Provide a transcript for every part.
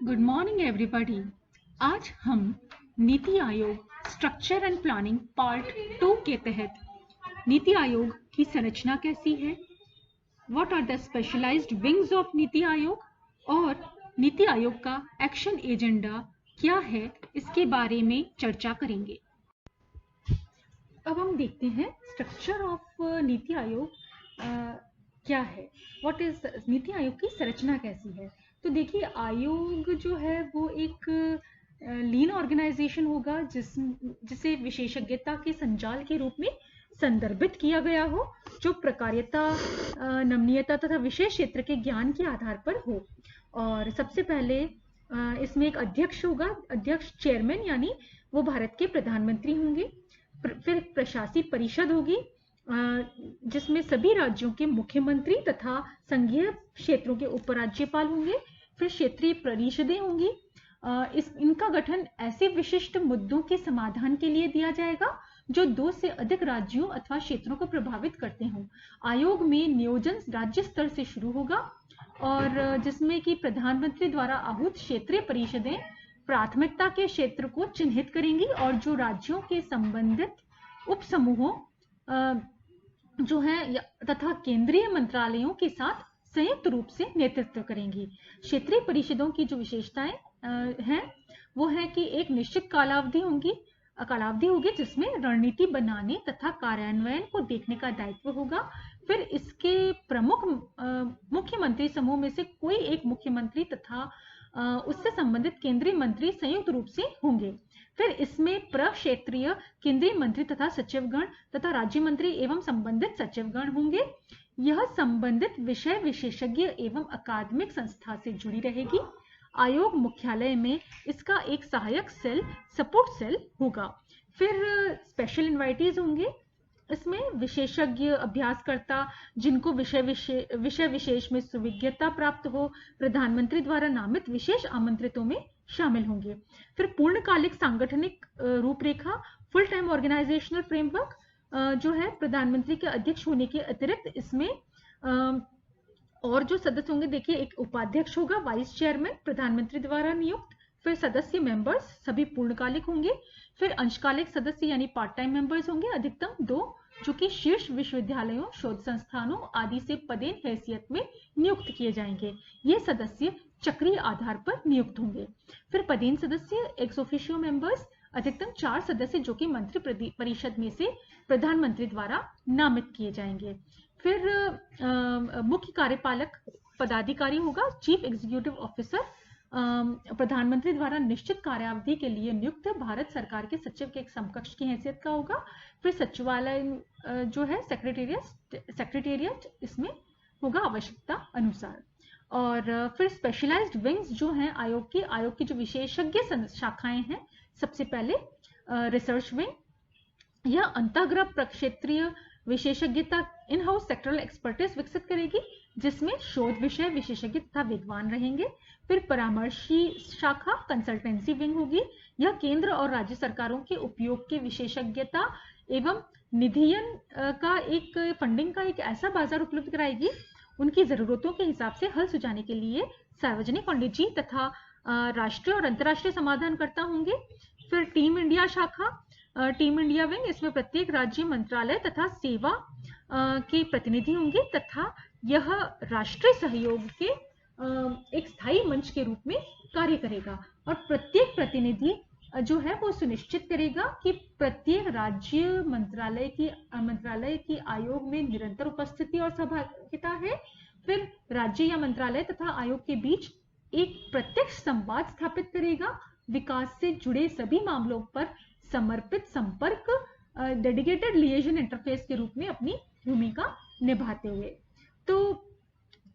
Good morning everybody. आज हम NITI Aayog structure and planning part 2 के तहत नीति आयोग की संरचना कैसी है, what are the specialised wings of NITI Aayog और नीति आयोग का एक्शन एजेंडा क्या है, इसके बारे में चर्चा करेंगे। अब हम देखते हैं स्ट्रक्चर ऑफ नीति आयोग क्या है, व्हाट इज नीति आयोग की संरचना कैसी है। तो देखिए, आयोग जो है वो एक लीन ऑर्गेनाइजेशन होगा जिसे विशेषज्ञता के संजाल के रूप में संदर्भित किया गया हो, जो प्रकार्यता, नमनीयता तथा विशेष क्षेत्र के ज्ञान के आधार पर हो। और सबसे पहले इसमें एक अध्यक्ष होगा, अध्यक्ष चेयरमैन, यानी वो भारत के प्रधानमंत्री होंगे। फिर प्रशासी परिषद होगी जिसमें सभी राज्यों के मुख्यमंत्री तथा संघीय क्षेत्रों के उपराज्यपाल होंगे। फिर क्षेत्रीय परिषदें होंगी। इनका गठन ऐसे विशिष्ट मुद्दों के समाधान के लिए दिया जाएगा जो 2 से अधिक राज्यों अथवा क्षेत्रों को प्रभावित करते हों। आयोग में नियोजन राज्य स्तर से शुरू होगा और जिसमें कि प्रधानमंत्री द्वारा आहूत क्षेत्रीय परिषदें प्राथमिकता के क्षेत्र को चिन्हित करेंगी और जो राज्यों के संबंधित उप समूहों जो है तथा केंद्रीय मंत्रालयों के साथ संयुक्त रूप से नेतृत्व करेंगी। क्षेत्रीय परिषदों की जो विशेषताएं हैं वो है कि एक निश्चित कालावधि होगी जिसमें रणनीति बनाने तथा कार्यान्वयन को देखने का दायित्व होगा। फिर इसके प्रमुख मुख्यमंत्री समूह में से कोई एक मुख्यमंत्री तथा उससे संबंधित केंद्रीय मंत्री संयुक्त रूप से होंगे। फिर इसमें प्रक्षेत्रीय केंद्रीय मंत्री तथा सचिवगण तथा राज्य मंत्री एवं संबंधित सचिवगण होंगे। यह संबंधित विषय विशेषज्ञ एवं अकादमिक संस्था से जुड़ी रहेगी। आयोग मुख्यालय में इसका एक सहायक सेल, सपोर्ट सेल होगा। फिर स्पेशल इन्वाइटीज होंगे, इसमें विशेषज्ञ अभ्यासकर्ता जिनको विषय विशेष में सुविज्ञता प्राप्त हो, प्रधानमंत्री द्वारा नामित विशेष आमंत्रितों में शामिल होंगे। फिर पूर्णकालिक सांगठनिक रूपरेखा, फुल टाइम ऑर्गेनाइजेशनल फ्रेमवर्क जो है प्रधानमंत्री के अध्यक्ष होने के अतिरिक्त इसमें और जो सदस्य होंगे, देखिए एक उपाध्यक्ष होगा, वाइस चेयरमैन प्रधानमंत्री द्वारा नियुक्त। फिर सदस्य मेंबर्स सभी पूर्णकालिक होंगे। फिर अंशकालिक सदस्य यानी पार्ट टाइम मेंबर्स होंगे, अधिकतम 2, जो कि शीर्ष विश्वविद्यालयों, शोध संस्थानों आदि से पदेन हैसियत में नियुक्त किए जाएंगे। ये सदस्य चक्रीय आधार पर नियुक्त होंगे। फिर पदेन सदस्य एक्स ऑफिशियो मेंबर्स, अधिकतम 4 सदस्य जो कि मंत्री परिषद में से प्रधानमंत्री द्वारा नामित किए जाएंगे। फिर मुख्य कार्यपालक पदाधिकारी होगा, चीफ एग्जीक्यूटिव ऑफिसर, प्रधानमंत्री द्वारा निश्चित कार्यावधि के लिए नियुक्त भारत सरकार के सचिव के एक समकक्ष की हैसियत का होगा। फिर सचिवालय जो है सेक्रेटेरिएट इसमें होगा आवश्यकता अनुसार। और फिर स्पेशलाइज्ड विंग्स जो हैं आयोग की जो विशेषज्ञ शाखाएं हैं, सबसे पहले रिसर्च विंग, यह अंतःग्रह प्रक्षेत्रीय विशेषज्ञता इन हाउस सेक्टरल एक्सपर्टीज विकसित करेगी जिसमें शोध विषय विशेषज्ञ तथा विद्वान रहेंगे। फिर परामर्शी शाखा कंसल्टेंसी विंग होगी, यह केंद्र और राज्य सरकारों के उपयोग के विशेषज्ञता एवं निधियन का एक फंडिंग का एक ऐसा बाजार उपलब्ध कराएगी उनकी जरूरतों के हिसाब से हल सुझाने के लिए सार्वजनिक और निजी तथा राष्ट्रीय और अंतर्राष्ट्रीय समाधानकर्ता होंगे। फिर टीम इंडिया शाखा, टीम इंडिया विंग, इसमें प्रत्येक राज्य मंत्रालय तथा सेवा के प्रतिनिधि होंगे तथा यह राष्ट्रीय सहयोग के एक स्थायी मंच के रूप में कार्य करेगा और प्रत्येक प्रतिनिधि जो है वो सुनिश्चित करेगा कि प्रत्येक राज्य मंत्रालय की आयोग में निरंतर उपस्थिति और सहभागिता है। फिर राज्य या मंत्रालय तथा आयोग के बीच एक प्रत्यक्ष संवाद स्थापित करेगा, विकास से जुड़े सभी मामलों पर समर्पित संपर्क, डेडिकेटेड लिएजन इंटरफेस के रूप में अपनी भूमिका निभाते हुए। तो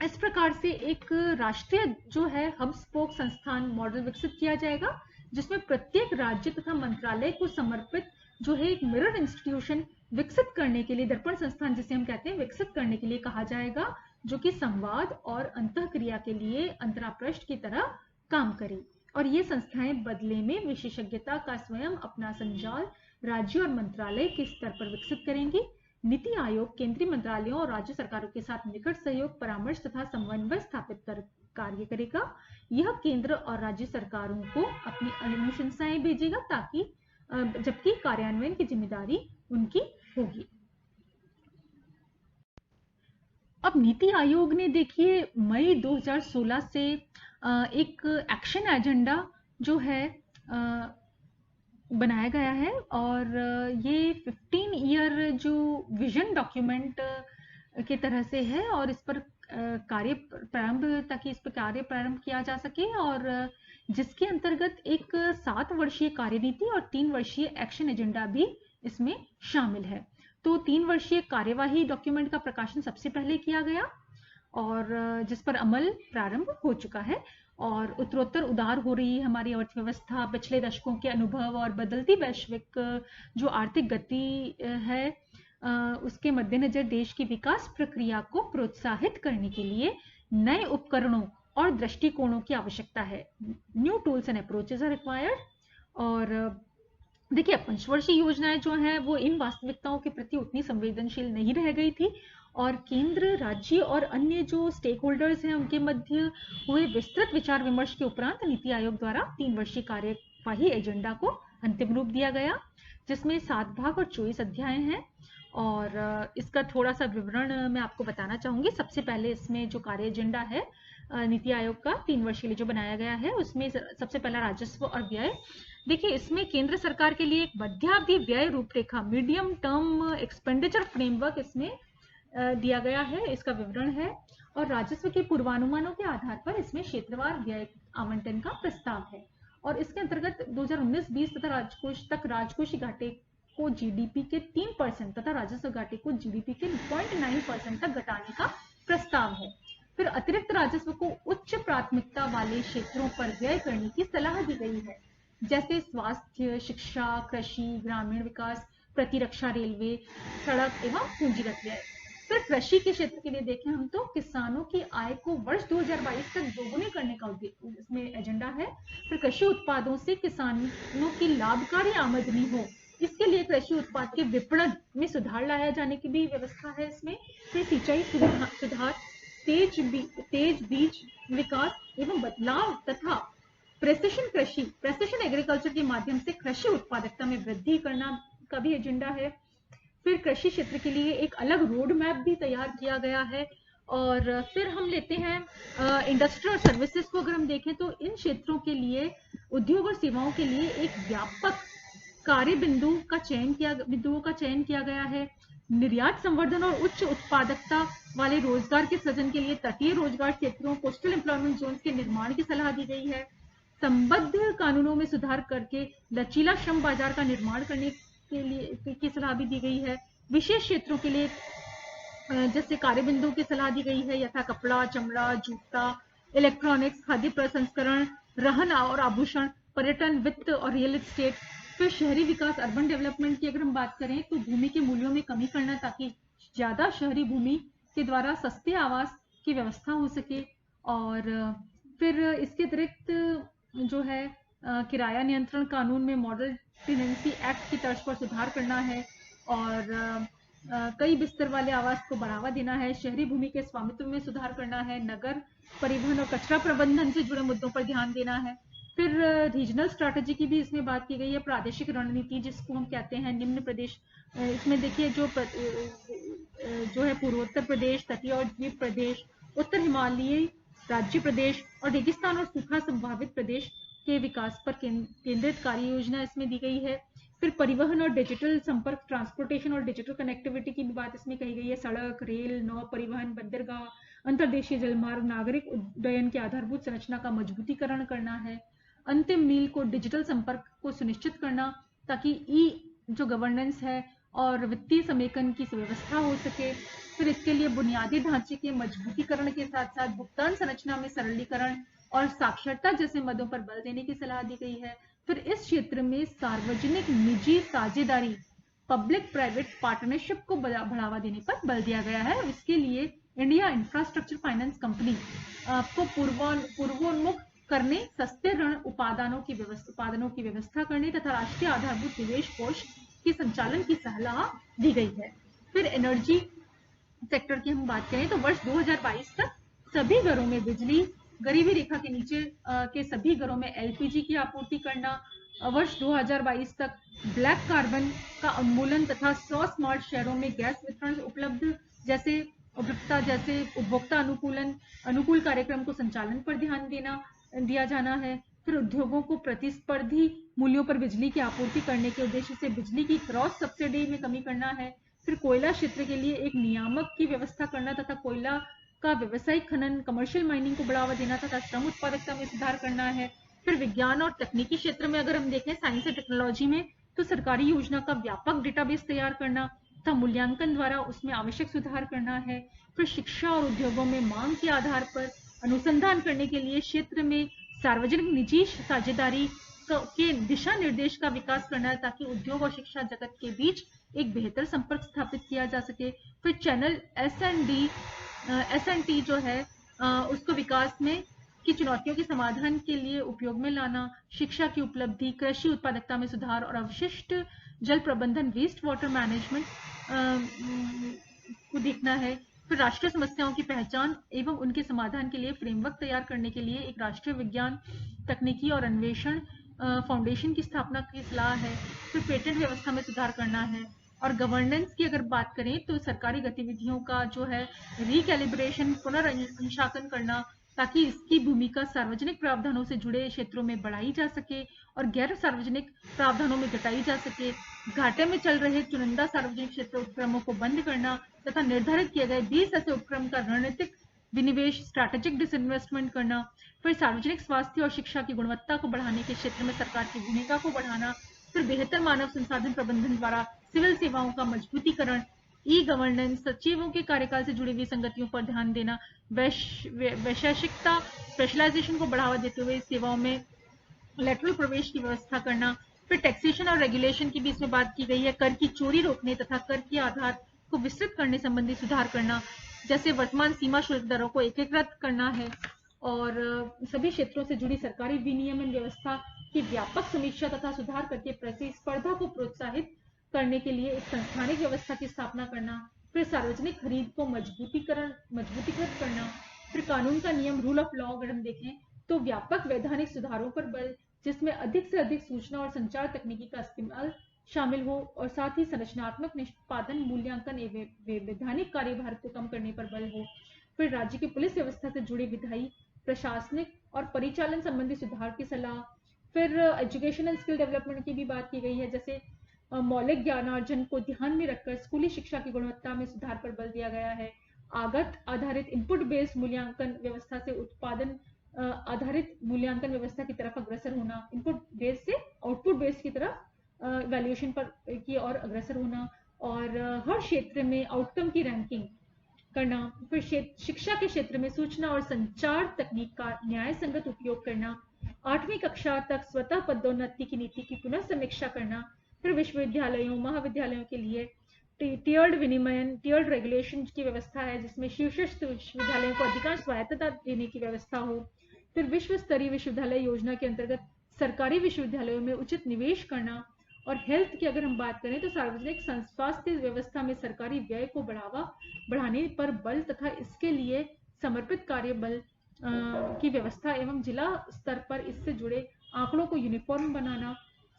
इस प्रकार से एक राष्ट्रीय जो है हब स्पोक संस्थान मॉडल विकसित किया जाएगा जिसमें प्रत्येक राज्य तथा मंत्रालय को समर्पित जो है एक मिरर इंस्टीट्यूशन विकसित करने के लिए, दर्पण संस्थान जिसे हम कहते हैं, विकसित करने के लिए कहा जाएगा, जो कि संवाद और अंतःक्रिया के लिए अंतरापृष्ठ की तरह काम करे। और ये संस्थाएं बदले में विशेषज्ञता का स्वयं अपना संजाल राज्य और मंत्रालय के स्तर पर विकसित करेंगी। नीति आयोग केंद्रीय मंत्रालयों और राज्य सरकारों के साथ निकट सहयोग, परामर्श तथा समन्वय स्थापित कार्य करेगा। यह केंद्र और राज्य सरकारों को अपनी अनुशंसाएं भेजेगा ताकि जबकि कार्यान्वयन की जिम्मेदारी उनकी होगी। अब नीति आयोग ने देखिए मई 2016 से एक एक्शन एजेंडा जो है बनाया गया है और ये 15 ईयर जो विजन डॉक्यूमेंट के तरह से है और इस पर कार्य प्रारंभ ताकि इस पर कार्य प्रारंभ किया जा सके और जिसके अंतर्गत एक 7 वर्षीय कार्यनीति और 3 वर्षीय एक्शन एजेंडा भी इसमें शामिल है। तो 3 वर्षीय कार्यवाही डॉक्यूमेंट का प्रकाशन सबसे पहले किया गया और जिस पर अमल प्रारंभ हो चुका है और उत्तरोत्तर उदार हो रही है हमारी अर्थव्यवस्था। पिछले दशकों के अनुभव और बदलती वैश्विक जो आर्थिक गति है उसके मद्देनजर देश की विकास प्रक्रिया को प्रोत्साहित करने के लिए नए उपकरणों और दृष्टिकोणों की आवश्यकता है। New tools and approaches are required. और देखिए पंचवर्षीय योजनाएं जो हैं वो इन वास्तविकताओं के प्रति उतनी संवेदनशील नहीं रह गई थी और केंद्र, राज्य और अन्य जो स्टेक होल्डर्स हैं उनके मध्य हुए विस्तृत विचार विमर्श के उपरांत नीति आयोग द्वारा 3 वर्षीय कार्यवाही एजेंडा को अंतिम रूप दिया गया, जिसमें 7 भाग और 24 अध्याय हैं। और इसका थोड़ा सा विवरण मैं आपको बताना चाहूंगी। सबसे पहले इसमें जो कार्य एजेंडा है नीति आयोग का 3 वर्ष के लिए जो बनाया गया है उसमें सबसे पहला राजस्व और व्यय। देखिए इसमें केंद्र सरकार के लिए एक मध्यावधि व्यय रूपरेखा, मीडियम टर्म एक्सपेंडिचर फ्रेमवर्क इसमें दिया गया है, इसका विवरण है और राजस्व के पूर्वानुमानों के आधार पर इसमें क्षेत्रवार व्यय आवंटन का प्रस्ताव है। और इसके अंतर्गत 2019-20 तथा राजकोषीय घाटे को जीडीपी के 3% तथा राजस्व घाटे को जीडीपी के 0.9% तक घटाने का प्रस्ताव है। फिर अतिरिक्त राजस्व को उच्च प्राथमिकता वाले क्षेत्रों पर व्यय करने की सलाह दी गई है, जैसे स्वास्थ्य, शिक्षा, कृषि, ग्रामीण विकास, प्रतिरक्षा, रेलवे, सड़क एवं पूंजीगत व्यय। फिर कृषि के क्षेत्र के लिए देखें हम तो किसानों की आय को वर्ष 2022 तक दोगुनी करने का इसमें एजेंडा है। फिर कृषि उत्पादों से किसानों की लाभकारी आमदनी हो, इसके लिए कृषि उत्पाद के विपणन में सुधार लाया जाने की भी व्यवस्था है इसमें। फिर सिंचाई सुधार, तेज बीज विकास एवं बदलाव तथा प्रेसिशन एग्रीकल्चर के माध्यम से कृषि उत्पादकता में वृद्धि करना का भी एजेंडा है। फिर कृषि क्षेत्र के लिए एक अलग रोड मैप भी तैयार किया गया है। और फिर हम लेते हैं इंडस्ट्री और सर्विसेज को। अगर हम देखें तो इन क्षेत्रों के लिए, उद्योग और सेवाओं के लिए एक व्यापक कार्य बिंदुओं का चयन किया गया है। निर्यात संवर्धन और उच्च उत्पादकता वाले रोजगार के सृजन के लिए तटीय रोजगार क्षेत्रों, कोस्टल एम्प्लॉयमेंट जोन्स के निर्माण की सलाह दी गई है। संबद्ध कानूनों में सुधार करके लचीला श्रम बाजार का निर्माण करने के लिए की सलाह भी दी गई है। विशेष क्षेत्रों के लिए जैसे कार्यबिंदुओं की सलाह दी गई है, यथा कपड़ा, चमड़ा, जूता, इलेक्ट्रॉनिक्स, खाद्य प्रसंस्करण, रहन और आभूषण, पर्यटन, वित्त और रियल एस्टेट। फिर शहरी विकास, अर्बन डेवलपमेंट की अगर हम बात करें तो भूमि के मूल्यों में कमी करना ताकि ज्यादा शहरी भूमि के द्वारा सस्ते आवास की व्यवस्था हो सके। और फिर इसके अतिरिक्त जो है किराया नियंत्रण कानून में मॉडल टेनेंसी एक्ट की तर्ज पर सुधार करना है और कई बिस्तर वाले आवास को बढ़ावा देना है। शहरी भूमि के स्वामित्व में सुधार करना है। नगर परिवहन और कचरा प्रबंधन से जुड़े मुद्दों पर ध्यान देना है। फिर रीजनल स्ट्रैटेजी की भी इसमें बात की गई है, प्रादेशिक रणनीति जिसको हम कहते हैं। निम्न प्रदेश इसमें देखिए जो है पूर्वोत्तर प्रदेश, तटीय और द्वीप प्रदेश, उत्तर हिमालयी राज्य प्रदेश और रेगिस्तान और सूखा संभावित प्रदेश के विकास पर केंद्रित कार्य योजना इसमें दी गई है। फिर परिवहन और डिजिटल संपर्क, ट्रांसपोर्टेशन और डिजिटल कनेक्टिविटी की भी बात इसमें कही गई है। सड़क, रेल, नौ परिवहन, बंदरगाह, अंतर्देशीय जलमार्ग, नागरिक उड्डयन की आधारभूत संरचना का मजबूतीकरण करना है। अंतिम मील को डिजिटल संपर्क को सुनिश्चित करना ताकि जो गवर्नेंस है और वित्तीय समेकन की व्यवस्था हो सके। फिर इसके लिए बुनियादी ढांचे के मजबूतीकरण के साथ साथ भुगतान संरचना में सरलीकरण और साक्षरता जैसे मदों पर बल देने की सलाह दी गई है। फिर इस क्षेत्र में सार्वजनिक निजी साझेदारी, पब्लिक प्राइवेट पार्टनरशिप को बढ़ावा देने पर बल दिया गया है। इसके लिए इंडिया इंफ्रास्ट्रक्चर फाइनेंस कंपनी को पूर्वोन्मुख करने, सस्ते ऋण उत्पादनों की व्यवस्था करने तथा राष्ट्रीय आधारभूत निवेश कोष के संचालन की सलाह दी गई है। फिर एनर्जी सेक्टर की हम बात करें तो वर्ष 2022 तक सभी घरों में बिजली गरीबी रेखा के नीचे के सभी घरों में एलपीजी की आपूर्ति करना, वर्ष 2022 तक ब्लैक कार्बन का उन्मूलन तथा 100 स्मार्ट शहरों में गैस वितरण जैसे उपभोक्ता अनुकूल कार्यक्रम को संचालन पर ध्यान दिया जाना है। फिर उद्योगों को प्रतिस्पर्धी मूल्यों पर बिजली की आपूर्ति करने के उद्देश्य से बिजली की क्रॉस सब्सिडी में कमी करना है। फिर कोयला क्षेत्र के लिए एक नियामक की व्यवस्था करना तथा कोयला का व्यवसायिक खनन कमर्शियल माइनिंग को बढ़ावा देना तथा श्रम उत्पादकता में सुधार करना है। फिर विज्ञान और तकनीकी क्षेत्र में अगर हम देखें साइंस एंड टेक्नोलॉजी में, तो सरकारी योजना का व्यापक डेटाबेस तैयार करना तथा मूल्यांकन द्वारा उसमें आवश्यक सुधार करना है। फिर शिक्षा और उद्योगों में मांग के आधार पर अनुसंधान करने के लिए क्षेत्र में सार्वजनिक निजी साझेदारी के दिशा निर्देश का विकास करना है ताकि उद्योग और शिक्षा जगत के बीच एक बेहतर संपर्क स्थापित किया जा सके। फिर चैनल S&T जो है उसको विकास में की चुनौतियों के समाधान के लिए उपयोग में लाना, शिक्षा की उपलब्धि, कृषि उत्पादकता में सुधार और अवशिष्ट जल प्रबंधन वेस्ट वाटर मैनेजमेंट को देखना है। फिर राष्ट्रीय समस्याओं की पहचान एवं उनके समाधान के लिए फ्रेमवर्क तैयार करने के लिए एक राष्ट्रीय विज्ञान तकनीकी और अन्वेषण फाउंडेशन की स्थापना की सलाह है। फिर पेटेंट व्यवस्था में सुधार करना है। और गवर्नेंस की अगर बात करें तो सरकारी गतिविधियों का जो है रिकैलिब्रेशन पुनर्अंशांकन करना ताकि इसकी भूमिका सार्वजनिक प्रावधानों से जुड़े क्षेत्रों में बढ़ाई जा सके और गैर सार्वजनिक प्रावधानों में घटाई जा सके। घाटे में चल रहे चुनिंदा सार्वजनिक क्षेत्र उपक्रमों को बंद करना तथा निर्धारित किए गए 20 ऐसे उपक्रम का रणनीतिक विनिवेश स्ट्रैटेजिक डिसइन्वेस्टमेंट करना। फिर सार्वजनिक स्वास्थ्य और शिक्षा की गुणवत्ता को बढ़ाने के क्षेत्र में सरकार की भूमिका को बढ़ाना। फिर बेहतर मानव संसाधन प्रबंधन द्वारा सिविल सेवाओं का मजबूतीकरण, ई गवर्नेंस, सचिवों के कार्यकाल से जुड़ी हुई संगतियों पर ध्यान देना, वैशेषिकता स्पेशलाइजेशन को बढ़ावा देते हुए सेवाओं में लेटरल प्रवेश की व्यवस्था करना। फिर टैक्सेशन और रेगुलेशन की भी इसमें बात की गई है, कर की चोरी रोकने तथा कर के आधार को विस्तृत करने संबंधी सुधार करना, जैसे वर्तमान सीमा शुल्क दरों को एकीकृत करना है और सभी क्षेत्रों से जुड़ी सरकारी विनियमन व्यवस्था की व्यापक समीक्षा तथा सुधार करके प्रतिस्पर्धा को प्रोत्साहित करने के लिए एक संस्थानिक व्यवस्था की स्थापना करना। फिर सार्वजनिक खरीद को मजबूतीकृत करना। फिर कानून का नियम रूल ऑफ लॉ अगर हम देखें तो व्यापक वैधानिक सुधारों पर बल, जिसमें अधिक से अधिक सूचना और संचार तकनीकी का इस्तेमाल शामिल हो और साथ ही संरचनात्मक निष्पादन मूल्यांकन एवं वैधानिक कार्यभार को कम करने पर बल हो। फिर राज्य की पुलिस व्यवस्था से जुड़े विधायी, प्रशासनिक और परिचालन संबंधी सुधार की सलाह। फिर एजुकेशन एंड स्किल डेवलपमेंट की भी बात की गई है, जैसे मौलिक ज्ञानार्जन को ध्यान में रखकर स्कूली शिक्षा की गुणवत्ता में सुधार पर बल दिया गया है। आगत आधारित इनपुट बेस्ड मूल्यांकन व्यवस्था से उत्पादन आधारित मूल्यांकन व्यवस्था की तरफ अग्रसर होना, इनपुट बेस्ड से आउटपुट बेस्ड की तरफ वैल्यूएशन पर की ओर अग्रसर होना और हर क्षेत्र में आउटकम की रैंकिंग करना। फिर शिक्षा के क्षेत्र में सूचना और संचार तकनीक का न्याय संगत उपयोग करना। 8वीं कक्षा तक स्वतः पदोन्नति की नीति की पुनः समीक्षा करना। फिर विश्वविद्यालयों महाविद्यालयों के लिए टियर्ड विनिमयन टियर्ड रेगुलेशन की व्यवस्था है, जिसमें शीर्षस्थ विश्वविद्यालयों को अधिकांश स्वायत्तता देने की व्यवस्था हो। फिर विश्व स्तरीय विश्वविद्यालय योजना के अंतर्गत सरकारी विश्वविद्यालयों में उचित निवेश करना। और हेल्थ की अगर हम बात करें तो सार्वजनिक स्वास्थ्य व्यवस्था में सरकारी व्यय को बढ़ाने पर बल तथा इसके लिए समर्पित कार्य बल की व्यवस्था एवं जिला स्तर पर इससे जुड़े आंकड़ों को यूनिफॉर्म बनाना।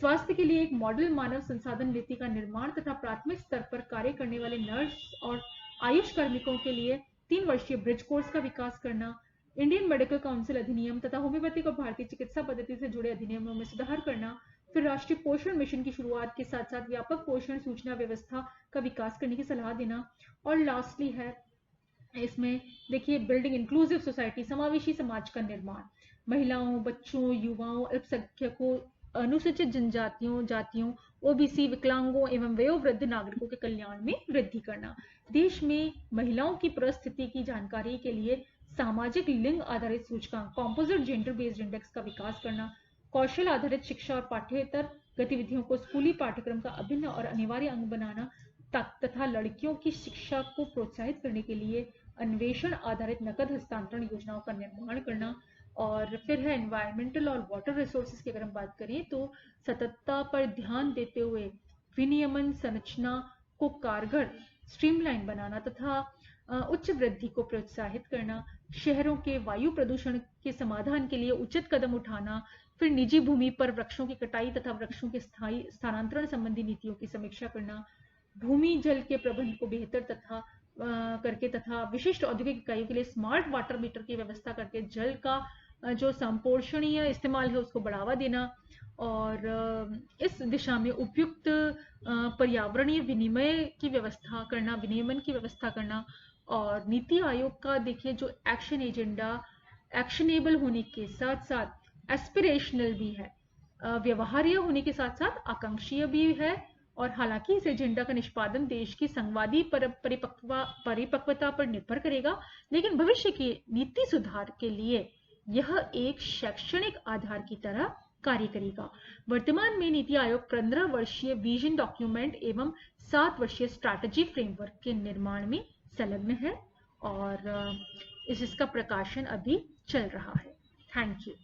स्वास्थ्य के लिए एक मॉडल मानव संसाधन नीति का निर्माण तथा प्राथमिक स्तर पर कार्य करने वाले नर्स और आयुष कार्मिकों के लिए 3 वर्षीय ब्रिज कोर्स का विकास करना। इंडियन मेडिकल काउंसिल अधिनियम तथा होम्योपैथिक और भारतीय चिकित्सा पद्धति से जुड़े अधिनियमों में सुधार करना। फिर राष्ट्रीय पोषण मिशन की शुरुआत के साथ साथ व्यापक पोषण सूचना व्यवस्था का विकास करने की सलाह देना। और लास्टली है इसमें देखिए बिल्डिंग इंक्लूसिव सोसाइटी, समावेशी समाज का निर्माण, महिलाओं, बच्चों, युवाओं, अल्पसंख्यकों, अनुसूचित जनजातियों, जातियों, ओबीसी, विकलांगों एवं वयोवृद्ध नागरिकों के कल्याण में वृद्धि करना। देश में महिलाओं की परिस्थिति की जानकारी के लिए सामाजिक लिंग आधारित सूचकांक कॉम्पोजिट जेंडर बेस्ड इंडेक्स का विकास करना। कौशल आधारित शिक्षा और पाठ्येतर गतिविधियों को स्कूली पाठ्यक्रम का अभिन्न और अनिवार्य अंग बनाना तथा लड़कियों की शिक्षा को प्रोत्साहित करने के लिए अन्वेषण आधारित नकद हस्तांतरण योजनाओं का निर्माण करना। और फिर है एनवायरमेंटल और वाटर रिसोर्सेज की अगर हम बात करें तो सततता पर ध्यान देते हुए विनियमन संरचना को कारगर स्ट्रीमलाइन बनाना तथा उच्च वृद्धि को प्रोत्साहित करना। शहरों के वायु प्रदूषण के समाधान के लिए उचित कदम उठाना, फिर निजी भूमि पर वृक्षों की कटाई तथा वृक्षों के स्थायी स्थानांतरण संबंधी नीतियों की समीक्षा करना, भूमि जल के प्रबंध को बेहतर करके तथा विशिष्ट औद्योगिक इकाइयों के लिए स्मार्ट वाटर मीटर की व्यवस्था करके जल का जो संपोषणीय इस्तेमाल है उसको बढ़ावा देना, और इस दिशा में उपयुक्त पर्यावरणीय विनिमय की व्यवस्था करना, विनियमन की व्यवस्था करना। और नीति आयोग का देखिए जो एक्शन एजेंडा एक्शनेबल होने के साथ साथ एस्पिरेशनल भी है, व्यवहार्य होने के साथ साथ आकांक्षीय भी है। और हालांकि इस एजेंडा का निष्पादन देश की संवादी परिपक्वता पर निर्भर करेगा, लेकिन भविष्य के नीति सुधार के लिए यह एक शैक्षणिक आधार की तरह कार्य करेगा। वर्तमान में नीति आयोग 15 वर्षीय विजन डॉक्यूमेंट एवं 7 वर्षीय स्ट्रैटेजी फ्रेमवर्क के निर्माण में संलग्न है और इसका प्रकाशन अभी चल रहा है। Thank you.